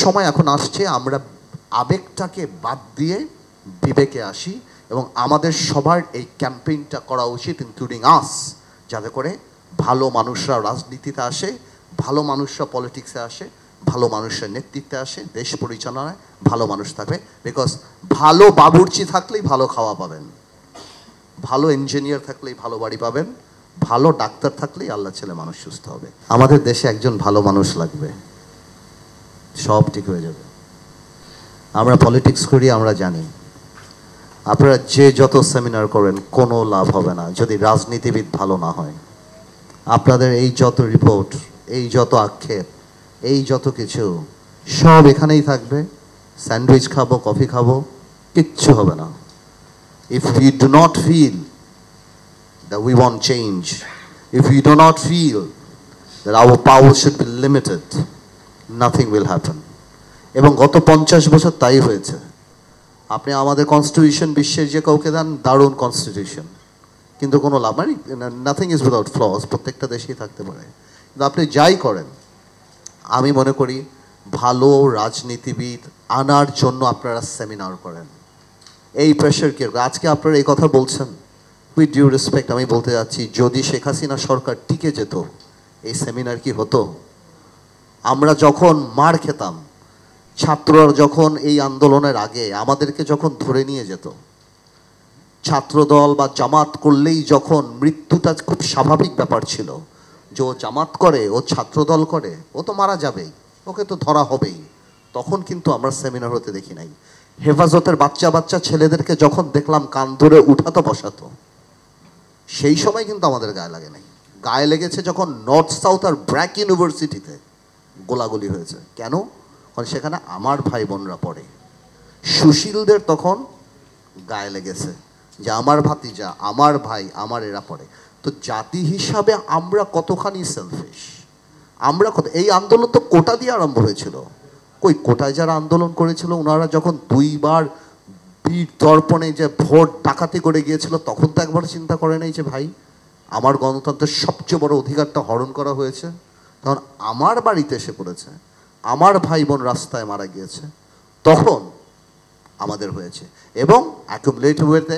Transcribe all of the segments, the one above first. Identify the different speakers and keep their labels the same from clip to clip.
Speaker 1: সময় এখন আসছে আমরা আবেগটাকে বাদ দিয়ে বিবেকে আসি, এবং আমাদের সবার এই ক্যাম্পেইনটা করা উচিত, ইনক্লুডিং আস, যাতে করে ভালো মানুষরা রাজনীতিতে আসে, ভালো মানুষরা পলিটিক্সে আসে, ভালো মানুষের নেতৃত্বে আসে, দেশ পরিচালনায় ভালো মানুষ থাকবে। বিকজ ভালো বাবুর্চি থাকলেই ভালো খাওয়া পাবেন, ভালো ইঞ্জিনিয়ার থাকলেই ভালো বাড়ি পাবেন, ভালো ডাক্তার থাকলেই আল্লাহ ছেলে মানুষ সুস্থ হবে। আমাদের দেশে একজন ভালো মানুষ লাগবে, সব ঠিক হয়ে যাবে। আমরা পলিটিক্স করি, আমরা জানি আপনারা যে যত সেমিনার করেন কোনো লাভ হবে না যদি রাজনীতিবিদ ভালো না হয়। আপনাদের এই যত রিপোর্ট, এই যত আক্ষেপ, এই যত কিছু সব এখানেই থাকবে। স্যান্ডউইচ খাবো, কফি খাবো, কিচ্ছু হবে না। If we do not feel that we want change, if we do not feel that our power should be limited, nothing will happen. এবং গত 50 বছর তাই হয়েছে। আপনি আমাদের কনস্টিটিউশন বিশ্বের যে কাউকে দেন, দারুণ কনস্টিটিউশন, কিন্তু কোনো লাভ মানে নাথিং ইজ উইদাউট ফ্লস, প্রত্যেকটা দেশেই থাকতে পারে। কিন্তু আপনি যাই করেন, আমি মনে করি ভালো রাজনীতিবিদ আনার জন্য আপনারা সেমিনার করেন। এই প্রেশার কি আজকে আপনারা এই কথা বলছেন, উইথ ডিউ রেসপেক্ট আমি বলতে যাচ্ছি, যদি শেখ হাসিনা সরকার টিকে যেত এই সেমিনার কি হতো? আমরা যখন মার খেতাম, ছাত্ররা যখন এই আন্দোলনের আগে আমাদেরকে যখন ধরে নিয়ে যেত, ছাত্রদল বা জামাত করলেই যখন মৃত্যুটা খুব স্বাভাবিক ব্যাপার ছিল, যে ও জামাত করে, ও ছাত্রদল করে, ও তো মারা যাবেই, ওকে তো ধরা হবেই, তখন কিন্তু আমরা সেমিনার হতে দেখি নাই। হেফাজতের বাচ্চা বাচ্চা ছেলেদেরকে যখন দেখলাম কান ধরে উঠাতো বসাতো, সেই সময় কিন্তু আমাদের গায়ে লাগে নাই। গায়ে লেগেছে যখন নর্থ সাউথ আর ব্র্যাক ইউনিভার্সিটিতে গোলাগুলি হয়েছে। কেন? কারণ সেখানে আমার ভাই বোনরা পড়ে। সুশীলদের তখন গায়ে লেগেছে যে আমার ভাতিজা, আমার ভাই, আমার এরা পড়ে। তো জাতি হিসাবে আমরা কতখানি সেলফিশ, আমরা কত। এই আন্দোলন তো কোটা দিয়ে আরম্ভ হয়েছিল। কই কোটায় যারা আন্দোলন করেছিল, ওনারা যখন 2বার বীর দর্পণে যে ভোট ডাকাতি করে গিয়েছিল, তখন তো একবার চিন্তা করে নাই যে ভাই আমার গণতন্ত্রের সবচেয়ে বড় অধিকারটা হরণ করা হয়েছে, তখন আমার বাড়িতে এসে পড়েছে, আমার ভাই বোন রাস্তায় মারা গিয়েছে, তখন আমাদের হয়েছে। এবং অ্যাকুমুলেটিভ ওয়েতে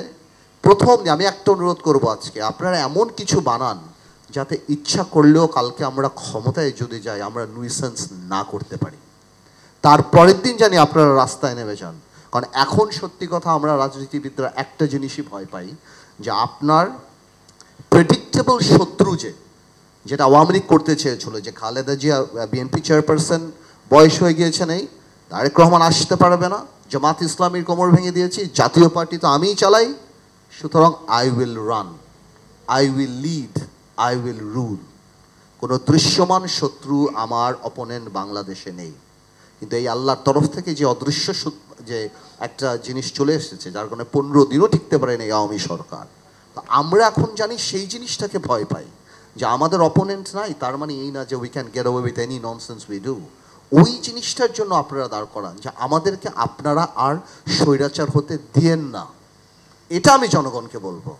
Speaker 1: প্রথম আমি একটা অনুরোধ করবো, আজকে আপনারা এমন কিছু বানান যাতে ইচ্ছা করলেও কালকে আমরা ক্ষমতায় যদি যাই আমরা নুইসেন্স না করতে পারি, তারপরের দিন জানি আপনারা রাস্তায় নেমে যান। কারণ এখন সত্যি কথা আমরা রাজনীতিবিদরা একটা জিনিসই ভয় পাই, যে আপনার প্রেডিক্টেবল শত্রু যেটা আওয়ামী লীগ করতে চেয়েছিল, যে খালেদা জিয়া বিএনপি চেয়ারপারসন বয়স হয়ে গিয়েছে, নেই, তারেক রহমান আসতে পারবে না, জামাত ইসলামীর কোমর ভেঙে দিয়েছি, জাতীয় পার্টি তো আমিই চালাই, সুতরাং I will run, I will lead, I will rule. কোনো দৃশ্যমান শত্রু আমার অপোনেন্ট বাংলাদেশে নেই। কিন্তু এই আল্লাহর তরফ থেকে যে অদৃশ্য যে একটা জিনিস চলে এসেছে, যার কারণে 15 দিনও টিকতে পারেন এই আওয়ামী সরকার, তো আমরা এখন জানি সেই জিনিসটাকে ভয় পাই, যে আমাদের অপোনেন্ট নাই, তার মানে এই না যে we can get away with any nonsense we do. ওই জিনিসটার জন্য আপনারা দাঁড় করান, যে আমাদেরকে আপনারা আর স্বৈরাচার হতে দিয়েন না। এটা আমি জনগণকে বলবো।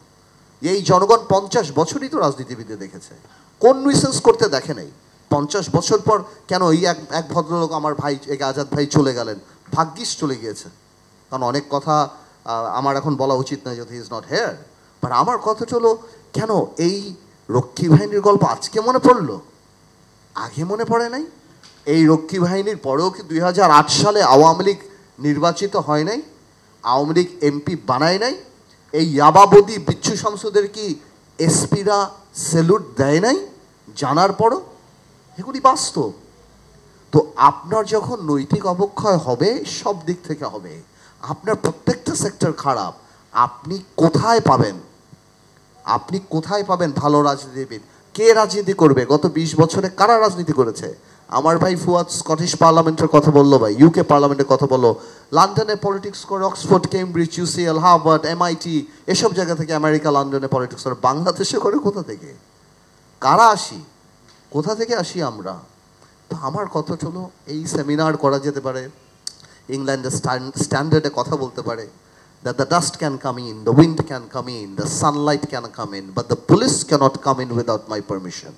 Speaker 1: এই জনগণ 50 বছরই তো রাজনীতিবিদে দেখেছে, কোন নুইসেন্স করতে দেখে নাই। 50 বছর পর কেন এই এক ভদ্রলোক আমার ভাই আজাদ ভাই চলে গেলেন, ভাগ্যিস চলে গিয়েছে, কারণ অনেক কথা আমার এখন বলা উচিত নয় যদি he is not here, but আমার কথাটা হলো, কেন এই রক্ষী বাহিনীর গল্প আজকে মনে পড়লো, আগে মনে পড়ে নাই? এই রক্ষী বাহিনীর পরেও কি 2008 সালে আওয়ামী লীগ নির্বাচিত হয় নাই? আওয়ামী লীগ এমপি বানায় নাই? এই ইয়াবাবদি বিচ্ছু শামসুদের কি এসপিরা স্যালুট দেয় নাই জানার পরও? এগুলি বাস্তব। তো আপনার যখন নৈতিক অবক্ষয় হবে, সব দিক থেকে হবে, আপনার প্রত্যেকটা সেক্টর খারাপ, আপনি কোথায় পাবেন? আপনি কোথায় পাবেন ভালো রাজনীতিবিদ? কে রাজনীতি করবে? গত 20 বছরে কারা রাজনীতি করেছে? আমার ভাই ফুয়াদ স্কটিশ পার্লামেন্টের কথা বললো, ভাই ইউকে পার্লামেন্টের কথা বললো, লন্ডনে পলিটিক্স করে, Oxford, Cambridge, UCL, Harvard, MIT, এসব জায়গা থেকে, আমেরিকা লন্ডনে পলিটিক্স করে। বাংলাদেশে করে কোথা থেকে? কারা আসি? কোথা থেকে আসি আমরা? তো আমার কথা হলো, এই সেমিনার করা যেতে পারে, ইংল্যান্ডের স্ট্যান্ডার্ডে কথা বলতে পারে, that the dust can come in, the wind can come in, the sunlight can come in, but the police cannot come in without my permission.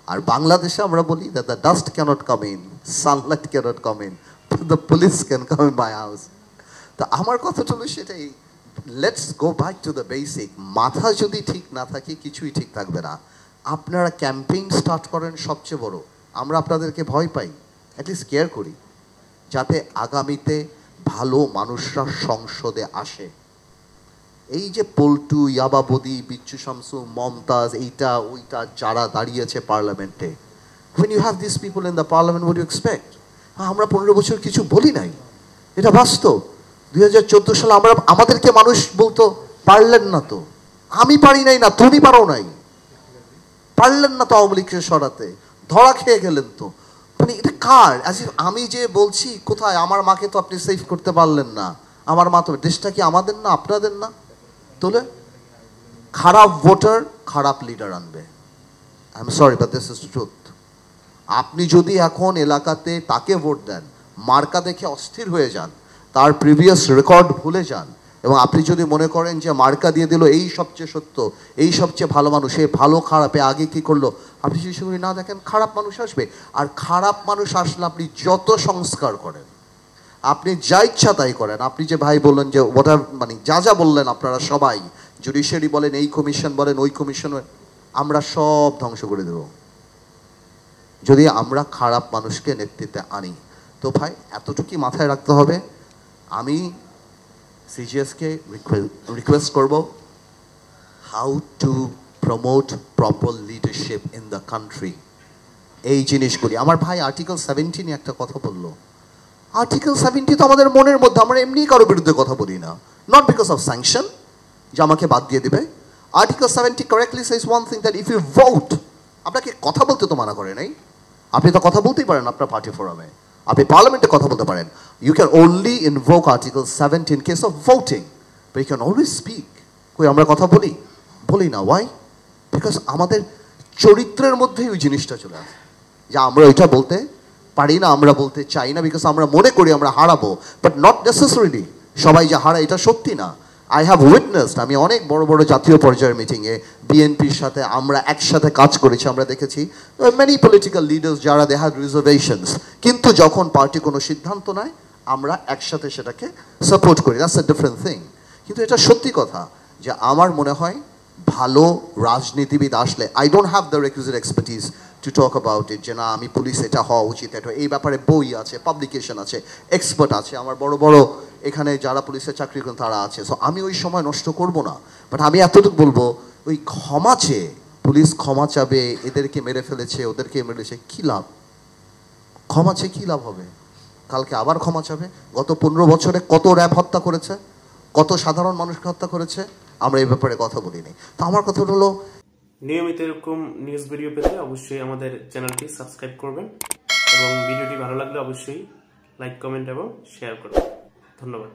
Speaker 1: আর বাংলাদেশে আমরা বলি that the dust cannot come in, sunlight cannot come in, the police can come in my house. তো আমার কথাটা হলো সেটাই, let's go back to the basic. মাথা যদি ঠিক না থাকে কিছুই ঠিক থাকবে না। আপনারা ক্যাম্পেইন স্টার্ট করেন সবচেয়ে বড়, আমরা আপনাদেরকে ভয় পাই, অ্যাটলিস্ট কেয়ার করি যাতে আগামীতে ভালো মানুষরা সংসদে আসে। এই যে পল্টু, ইয়াবাবদি, বিচ্ছু শামসু, মমতাজ, এইটা ওইটা যারা দাঁড়িয়েছে পার্লামেন্টে, when you have these people in the parliament, what do you expect? আমরা 15 বছর কিছু বলি নাই, এটা বাস্তব। 2014 সালে আমাদেরকে মানুষ বলতো পারলেন না তো, আমি পারি নাই না, তুমি পারো নাই, পারলেন না তো আওয়ামী লীগকে সরাতে, ধরা খেয়ে গেলেন তো। মানে এটা কার? আমি যে বলছি কোথায়, আমার মাকে তো আপনি সেভ করতে পারলেন না, আমার মা তো, দেশটা কি আমাদের না আপনাদের না? তোলে খারাপ ভোটার খারাপ লিডার আনবে। I am sorry but this is truth. আপনি যদি এখন এলাকাতে তাকে ভোট দেন, মার্কা দেখে অস্থির হয়ে যান, তার প্রিভিয়াস রেকর্ড ভুলে যান, এবং আপনি যদি মনে করেন যে মার্কা দিয়ে দিল এই সবচেয়ে সত্য, এই সবচেয়ে ভালো মানুষ, এই ভালো খারাপে আগে কি করলো, আপনি যদি সেগুলি না দেখেন, খারাপ মানুষ আসবে। আর খারাপ মানুষ আসলে আপনি যত সংস্কার করেন, আপনি যা ইচ্ছা তাই করেন, আপনি যে ভাই বললেন যে ওটা মানে যা যা বললেন আপনারা সবাই, জুডিশিয়ারি বলেন, এই কমিশন বলেন, ওই কমিশন, আমরা সব ধ্বংস করে দেব যদি আমরা খারাপ মানুষকে নেতৃত্বে আনি। তো ভাই এতটুকুই মাথায় রাখতে হবে। আমি সিজিএসকে রিকোয়েস্ট করব, how to promote proper leadership in the country, এই জিনিসগুলি। আমার ভাই আর্টিকেল 17 একটা কথা বললো, আর্টিকেল 70 তো আমাদের মনের মধ্যে, আমরা এমনি কারো বিরুদ্ধে কথা বলি না, নট বিকজ অফ স্যাংশন যে আমাকে বাদ দিয়ে দেবে। Article 70 correctly says one thing, that if you vote, আপনাকে কথা বলতে তো মানা করে নাই, আপনি তো কথা বলতেই পারেন আপনার পার্টি ফোরামে, আপনি পার্লামেন্টে কথা বলতে পারেন। You can only invoke article 70 in case of voting, but you can always speak. কই আমরা কথা বলি? বলি না। ওয়াই? বিকজ আমাদের চরিত্রের মধ্যেই ওই জিনিসটা চলে আসে যে আমরা ওইটা বলতে পারি না, আমরা বলতে চাই না, বিকজ আমরা মনে করি আমরা হারাবো, বাট নট নেসেসারিলি সবাই যে হারায় এটা সত্যি না। আই হ্যাভ উইটনেসড, আমি অনেক বড় বড় জাতীয় পর্যায়ের মিটিংয়ে বিএনপির সাথে আমরা একসাথে কাজ করেছি, আমরা দেখেছি মেনি পলিটিক্যাল লিডার্স যারা দে হ্যাড রিজার্ভেশনস, কিন্তু যখন পার্টি কোনো সিদ্ধান্ত নেয় আমরা একসাথে সেটাকে সাপোর্ট করি, দ্যাটস আ ডিফারেন্ট থিং। কিন্তু এটা সত্যি কথা যে আমার মনে হয় ভালো রাজনীতিবিদ আসলে, I don't have the requisite expertise to talk about it, যে না আমি পুলিশ এটা হওয়া উচিত, এটা এই ব্যাপারে বই আছে, পাবলিকেশন আছে, এক্সপার্ট আছে, আমার বড় বড় এখানে যারা পুলিশের চাকরি করেন তারা আছে। সো আমি ওই সময় নষ্ট করব না, বাট আমি এতটুকু বলবো, ওই ক্ষমা চেয়ে পুলিশ ক্ষমা চাবে, এদেরকে মেরে ফেলেছে, ওদেরকে মেরেছে, কী লাভ? ক্ষমা চেয়ে কী লাভ হবে? কালকে আবার ক্ষমা চাবে। গত 15 বছরে কত র্যাব হত্যা করেছে, কত সাধারণ মানুষকে হত্যা করেছে, আমরা এই ব্যাপারে কথা বলিনি। তো আমার কথা হলো,
Speaker 2: নিয়মিত এরকম নিউজ ভিডিও পেতে অবশ্যই আমাদের চ্যানেলটি সাবস্ক্রাইব করবেন, এবং ভিডিওটি ভালো লাগলে অবশ্যই লাইক, কমেন্ট এবং শেয়ার করবেন। ধন্যবাদ।